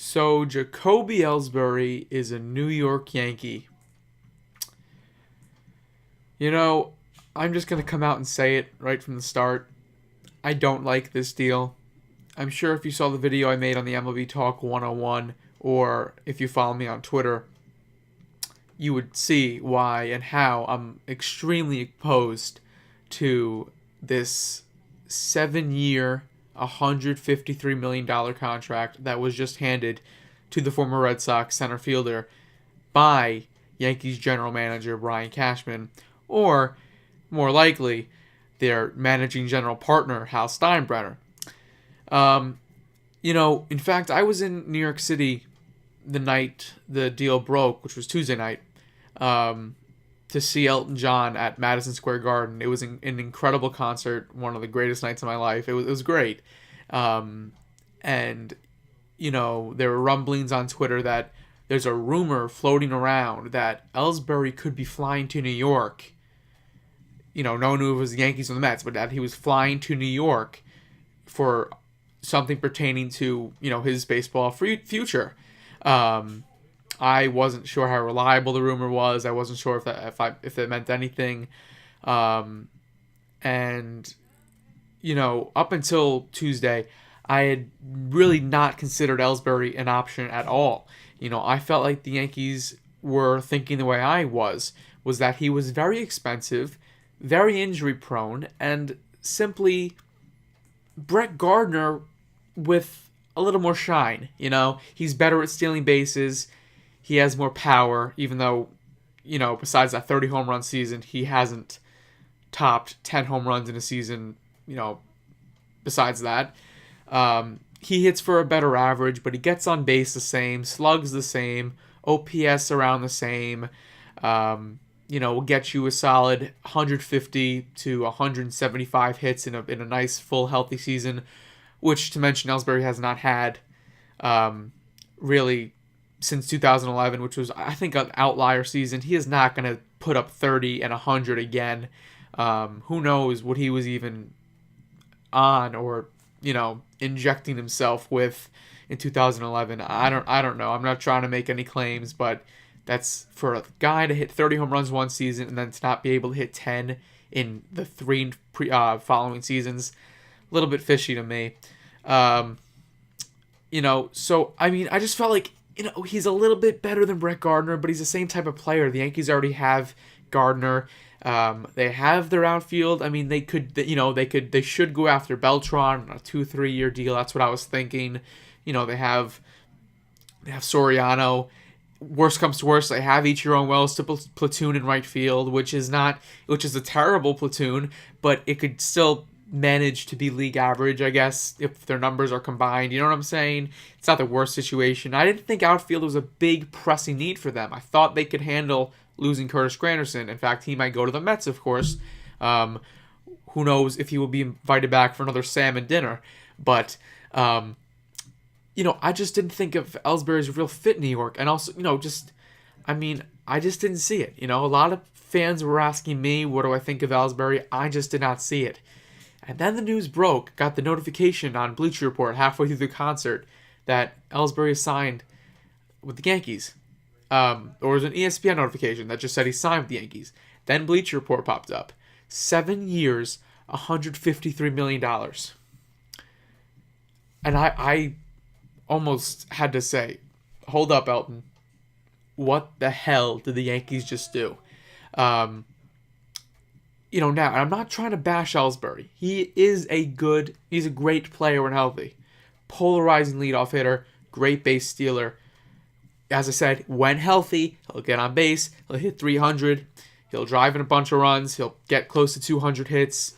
So, Jacoby Ellsbury is a New York Yankee. You know, I'm just going to come out and say it right from the start. I don't like this deal. I'm sure if you saw the video I made on the MLB Talk 101, or if you follow me on Twitter, you would see why and how I'm extremely opposed to this 7-year, $153 million contract that was just handed to the former Red Sox center fielder by Yankees general manager Brian Cashman, or more likely, their managing general partner Hal Steinbrenner. In fact, I was in New York City the night the deal broke, which was Tuesday night, to see Elton John at Madison Square Garden. It was an incredible concert, one of the greatest nights of my life. It was great. And there were rumblings on Twitter that there's a rumor floating around that Ellsbury could be flying to New York. No one knew if it was the Yankees or the Mets, but that he was flying to New York for something pertaining to, his baseball future. I wasn't sure how reliable the rumor was. I wasn't sure if it meant anything. Up until Tuesday, I had really not considered Ellsbury an option at all. I felt like the Yankees were thinking the way I was that he was very expensive, very injury prone, and simply Brett Gardner with a little more shine. He's better at stealing bases. He has more power, even though, besides that 30 home run season, he hasn't topped 10 home runs in a season, besides that. He hits for a better average, but he gets on base the same, slugs the same, OPS around the same. Will get you a solid 150 to 175 hits in a nice, full, healthy season, which, to mention, Ellsbury has not had really since 2011, which was, I think, an outlier season. He is not going to put up 30 and 100 again. Who knows what he was even on or, injecting himself with in 2011. I don't know. I'm not trying to make any claims, but that's for a guy to hit 30 home runs one season and then to not be able to hit 10 in the three following seasons, a little bit fishy to me. I just felt like, he's a little bit better than Brett Gardner, but he's the same type of player. The Yankees already have Gardner. They have their outfield. They should go after Beltran on a 2-3 year deal. That's what I was thinking. They have Soriano. Worst comes to worst, they have Ichiro and Wells to platoon in right field, which is a terrible platoon, but it could still manage to be league average, I guess, if their numbers are combined. You know what I'm saying? It's not the worst situation. I didn't think outfield was a big pressing need for them. I thought they could handle losing Curtis Granderson. In fact, he might go to the Mets, of course. Who knows if he will be invited back for another salmon dinner. But, I just didn't think of Ellsbury as a real fit in New York. And also, I just didn't see it. A lot of fans were asking me, what do I think of Ellsbury? I just did not see it. And then the news broke, got the notification on Bleacher Report halfway through the concert that Ellsbury is signed with the Yankees. Or it was an ESPN notification that just said he signed with the Yankees. Then Bleacher Report popped up. 7 years, $153 million. And I almost had to say, hold up, Elton. What the hell did the Yankees just do? Now, I'm not trying to bash Ellsbury. He's a great player when healthy. Polarizing leadoff hitter, great base stealer. As I said, when healthy, he'll get on base, he'll hit 300, he'll drive in a bunch of runs, he'll get close to 200 hits.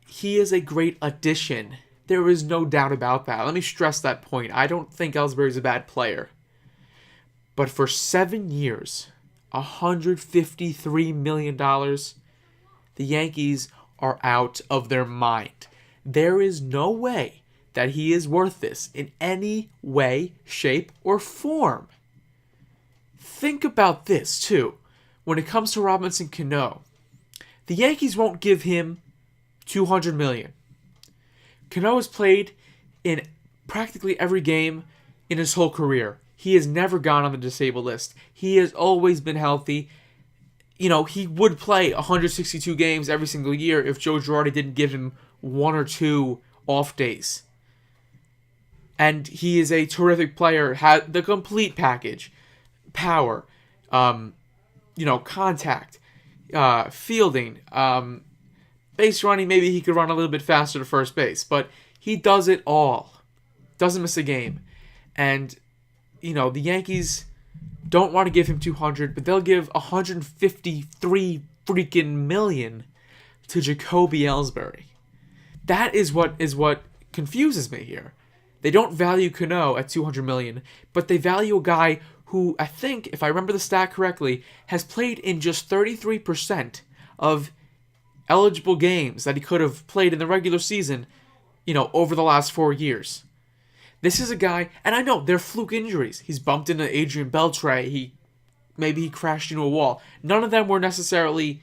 He is a great addition. There is no doubt about that. Let me stress that point. I don't think Ellsbury is a bad player. But for 7 years, $153 million, the Yankees are out of their mind. There is no way that he is worth this in any way, shape, or form. Think about this, too. When it comes to Robinson Cano, the Yankees won't give him $200 million. Cano has played in practically every game in his whole career. He has never gone on the disabled list. He has always been healthy. He would play 162 games every single year if Joe Girardi didn't give him 1 or 2 off days. And he is a terrific player, had the complete package. Power, contact, fielding, base running. Maybe he could run a little bit faster to first base, but he does it all. Doesn't miss a game. And, the Yankees don't want to give him 200, but they'll give 153 freaking million to Jacoby Ellsbury. That is what confuses me here. They don't value Cano at 200 million, but they value a guy who, I think, if I remember the stat correctly, has played in just 33% of eligible games that he could have played in the regular season, over the last 4 years. This is a guy, and I know they're fluke injuries. He's bumped into Adrian Beltre. Maybe he crashed into a wall. None of them were necessarily,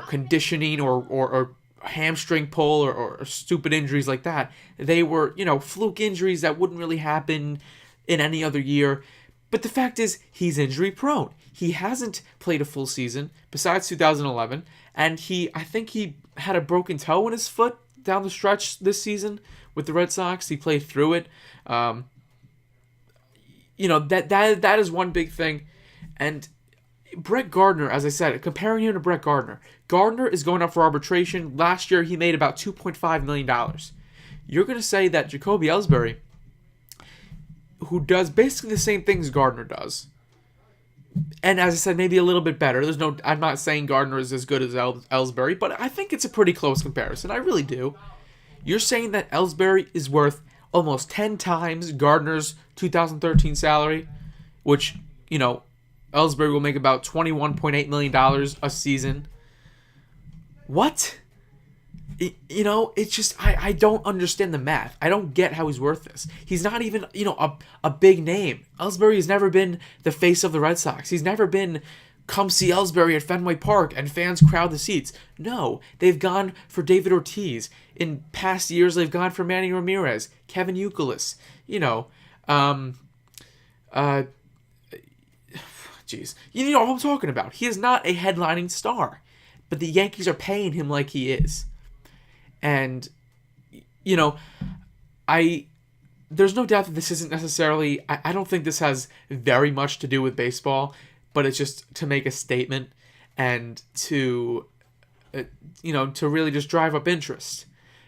conditioning or hamstring pull or stupid injuries like that. They were, fluke injuries that wouldn't really happen in any other year. But the fact is, he's injury prone. He hasn't played a full season besides 2011, and I think he had a broken toe in his foot down the stretch this season with the Red Sox. He played through it. That is one big thing. And Brett Gardner, as I said, comparing him to Brett Gardner. Gardner is going up for arbitration. Last year, he made about $2.5 million. You're going to say that Jacoby Ellsbury, who does basically the same things Gardner does, and as I said, maybe a little bit better. I'm not saying Gardner is as good as Ellsbury, but I think it's a pretty close comparison. I really do. You're saying that Ellsbury is worth almost 10 times Gardner's 2013 salary, which, Ellsbury will make about $21.8 million a season. What? It's just, I don't understand the math. I don't get how he's worth this. He's not even, a big name. Ellsbury has never been the face of the Red Sox. He's never been, come see Ellsbury at Fenway Park and fans crowd the seats. No, they've gone for David Ortiz. In past years, they've gone for Manny Ramirez, Kevin Youkilis, jeez. You know what I'm talking about. He is not a headlining star, but the Yankees are paying him like he is. And, there's no doubt that this isn't necessarily, I don't think this has very much to do with baseball, but it's just to make a statement and to really just drive up interest.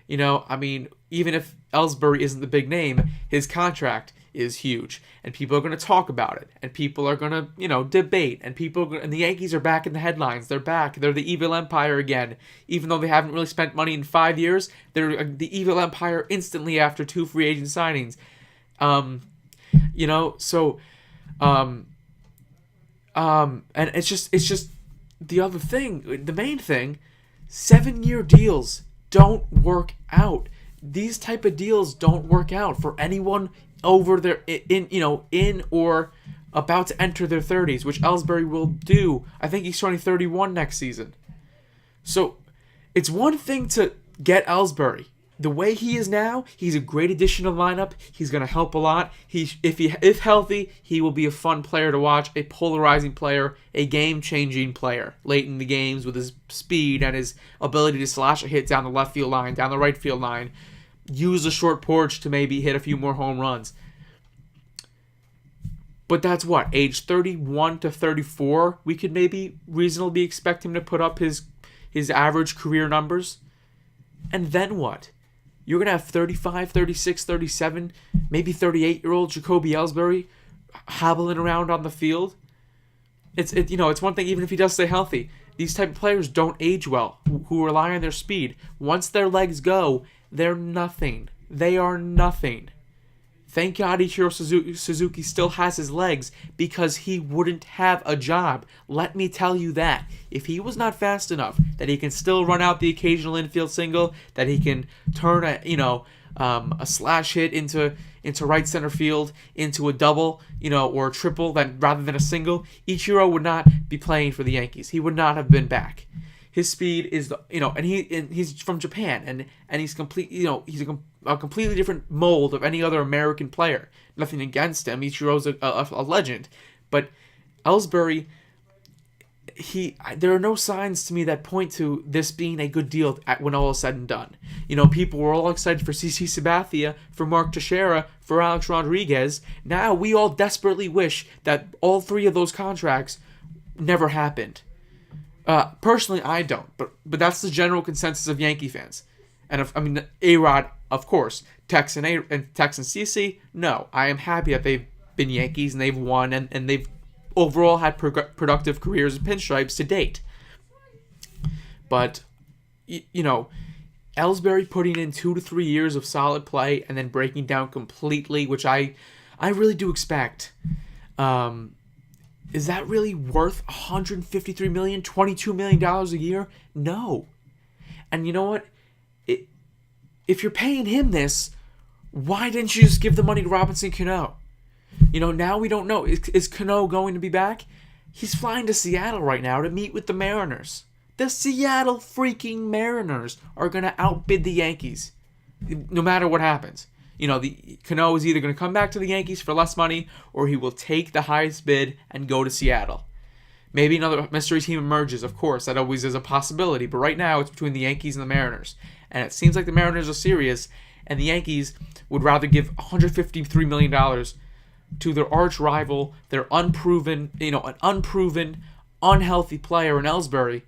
Even if Ellsbury isn't the big name, his contract is huge, and people are going to talk about it, and people are going to, debate, and and the Yankees are back in the headlines. They're back. They're the evil empire again. Even though they haven't really spent money in 5 years, they're the evil empire instantly after 2 free agent signings. And it's just the other thing, the main thing, 7-year deals don't work out. These type of deals don't work out for anyone over their in or about to enter their 30s, which Ellsbury will do. I think he's turning 31 next season. So it's one thing to get Ellsbury. The way he is now, he's a great addition to the lineup. He's going to help a lot. If healthy, he will be a fun player to watch, a polarizing player, a game-changing player late in the games with his speed and his ability to slash a hit down the left field line, down the right field line, use the short porch to maybe hit a few more home runs. But that's what, age 31 to 34, we could maybe reasonably expect him to put up his average career numbers. And then what? You're going to have 35, 36, 37, maybe 38-year-old Jacoby Ellsbury hobbling around on the field. It's one thing even if he does stay healthy. These type of players don't age well, who rely on their speed. Once their legs go, they're nothing. They are nothing. Thank God Ichiro Suzuki still has his legs because he wouldn't have a job. Let me tell you that. If he was not fast enough, that he can still run out the occasional infield single, that he can turn a slash hit into right center field, into a double, or a triple, rather than a single, Ichiro would not be playing for the Yankees. He would not have been back. His speed is and he's from Japan, and he's complete. a completely different mold of any other American player. Nothing against him. Ichiro's a legend. But Ellsbury, there are no signs to me that point to this being a good deal when all is said and done. People were all excited for CC Sabathia, for Mark Teixeira, for Alex Rodriguez. Now we all desperately wish that all three of those contracts never happened. Personally, I don't, but that's the general consensus of Yankee fans. And A-Rod, of course. Tex and CC, no. I am happy that they've been Yankees and they've won and they've overall had productive careers in pinstripes to date. But, Ellsbury putting in 2 to 3 years of solid play and then breaking down completely, which I really do expect. Is that really worth $153 million, $22 million a year? No. And you know what? If you're paying him this, why didn't you just give the money to Robinson Cano? Now we don't know. Is Cano going to be back? He's flying to Seattle right now to meet with the Mariners. The Seattle freaking Mariners are going to outbid the Yankees, no matter what happens. Cano is either going to come back to the Yankees for less money, or he will take the highest bid and go to Seattle. Maybe another mystery team emerges, of course. That always is a possibility. But right now, it's between the Yankees and the Mariners. And it seems like the Mariners are serious, and the Yankees would rather give $153 million to their arch rival, their unproven, unhealthy player in Ellsbury,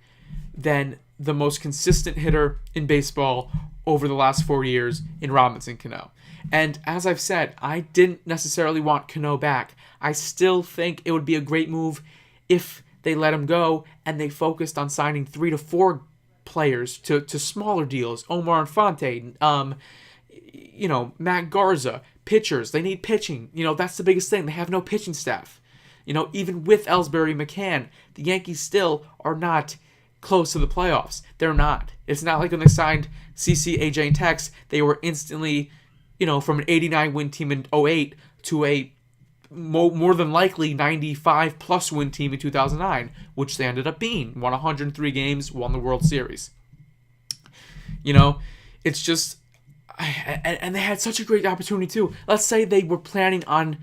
than the most consistent hitter in baseball over the last 4 years in Robinson Cano. And as I've said, I didn't necessarily want Cano back. I still think it would be a great move if they let him go and they focused on signing 3 to 4 players to smaller deals. Omar Infante, Matt Garza, pitchers. They need pitching. That's the biggest thing. They have no pitching staff. Even with Ellsbury, McCann, the Yankees still are not close to the playoffs. They're not. It's not like when they signed CC, AJ, and Tex, they were instantly, from an 89 win team in 2008 to a more than likely 95 plus win team in 2009, which they ended up being. Won 103 games, won the World Series. It's just, and they had such a great opportunity too. Let's say they were planning on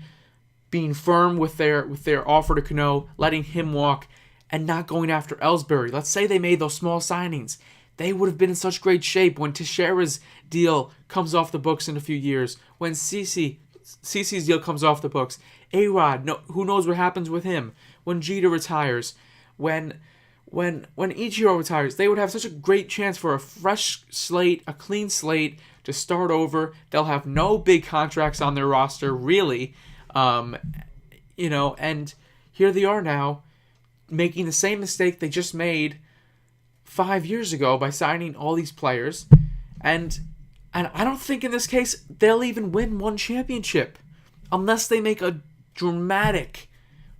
being firm with their offer to Cano, letting him walk, and not going after Ellsbury. Let's say they made those small signings. They would have been in such great shape when Teixeira's deal comes off the books in a few years, when CC's deal comes off the books, A-Rod, who knows what happens with him, when Jeter retires, when Ichiro retires. They would have such a great chance for a fresh slate, a clean slate to start over. They'll have no big contracts on their roster, really. And here they are now, making the same mistake they just made 5 years ago by signing all these players. And I don't think in this case they'll even win one championship unless they make a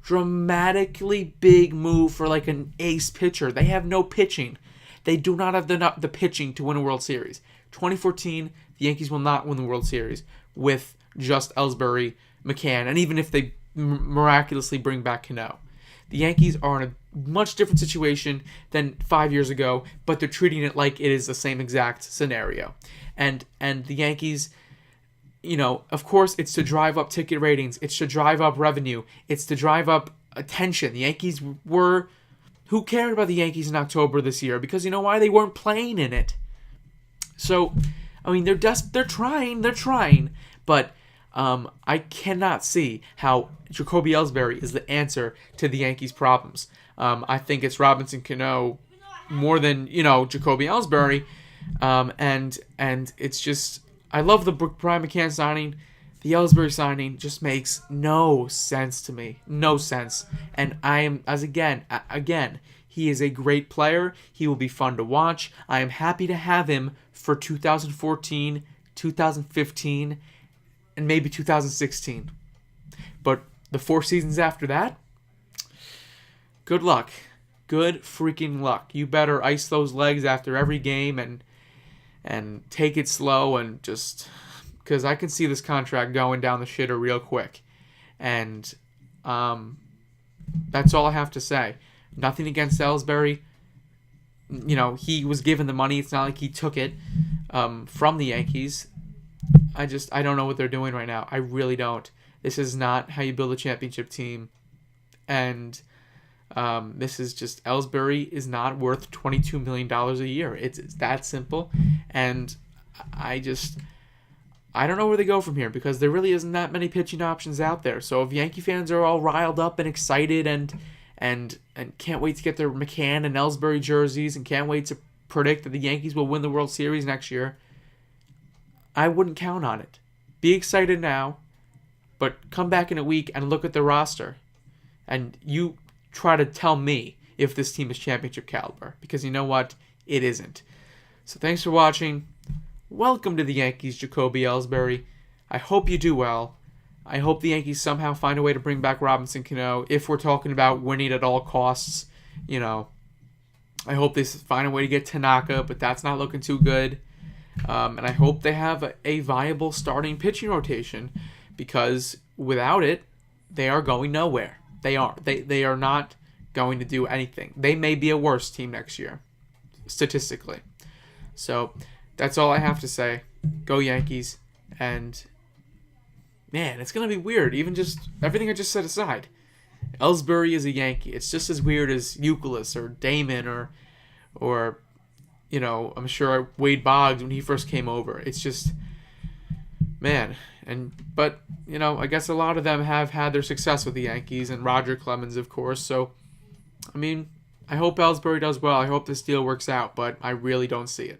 dramatically big move for like an ace pitcher. They have no pitching. They do not have the pitching to win a World Series. 2014, the Yankees will not win the World Series with just Ellsbury, McCann, and even if they miraculously bring back Cano. The Yankees are in a much different situation than 5 years ago, but they're treating it like it is the same exact scenario. And the Yankees, of course, it's to drive up ticket ratings. It's to drive up revenue. It's to drive up attention. The Yankees were... Who cared about the Yankees in October this year? Because you know why? They weren't playing in it. So, they're trying, but I cannot see how Jacoby Ellsbury is the answer to the Yankees' problems. I think it's Robinson Cano more than, Jacoby Ellsbury. And it's just, I love the Brian McCann signing. The Ellsbury signing just makes no sense to me. No sense. And I am, again, he is a great player. He will be fun to watch. I am happy to have him for 2014, 2015, and maybe 2016. But the 4 seasons after that, good luck. Good freaking luck. You better ice those legs after every game and take it slow and just... Because I can see this contract going down the shitter real quick. And that's all I have to say. Nothing against Ellsbury. He was given the money. It's not like he took it from the Yankees. I don't know what they're doing right now. I really don't. This is not how you build a championship team. And this is just, Ellsbury is not worth $22 million a year. It's that simple. And I don't know where they go from here, because there really isn't that many pitching options out there. So if Yankee fans are all riled up and excited and can't wait to get their McCann and Ellsbury jerseys and can't wait to predict that the Yankees will win the World Series next year, I wouldn't count on it. Be excited now, but come back in a week and look at the roster. And you try to tell me if this team is championship caliber, because you know what? It isn't. So thanks for watching. Welcome to the Yankees, Jacoby Ellsbury. I hope you do well. I hope the Yankees somehow find a way to bring back Robinson Cano. If we're talking about winning at all costs, I hope they find a way to get Tanaka, but that's not looking too good. And I hope they have a viable starting pitching rotation, because without it, they are going nowhere. They are. They are not going to do anything. They may be a worse team next year, statistically. So that's all I have to say. Go Yankees. And man, it's going to be weird. Even just everything I just set aside. Ellsbury is a Yankee. It's just as weird as Euclid or Damon or I'm sure Wade Boggs when he first came over. It's just, man. But I guess a lot of them have had their success with the Yankees, and Roger Clemens, of course. So, I hope Ellsbury does well. I hope this deal works out, but I really don't see it.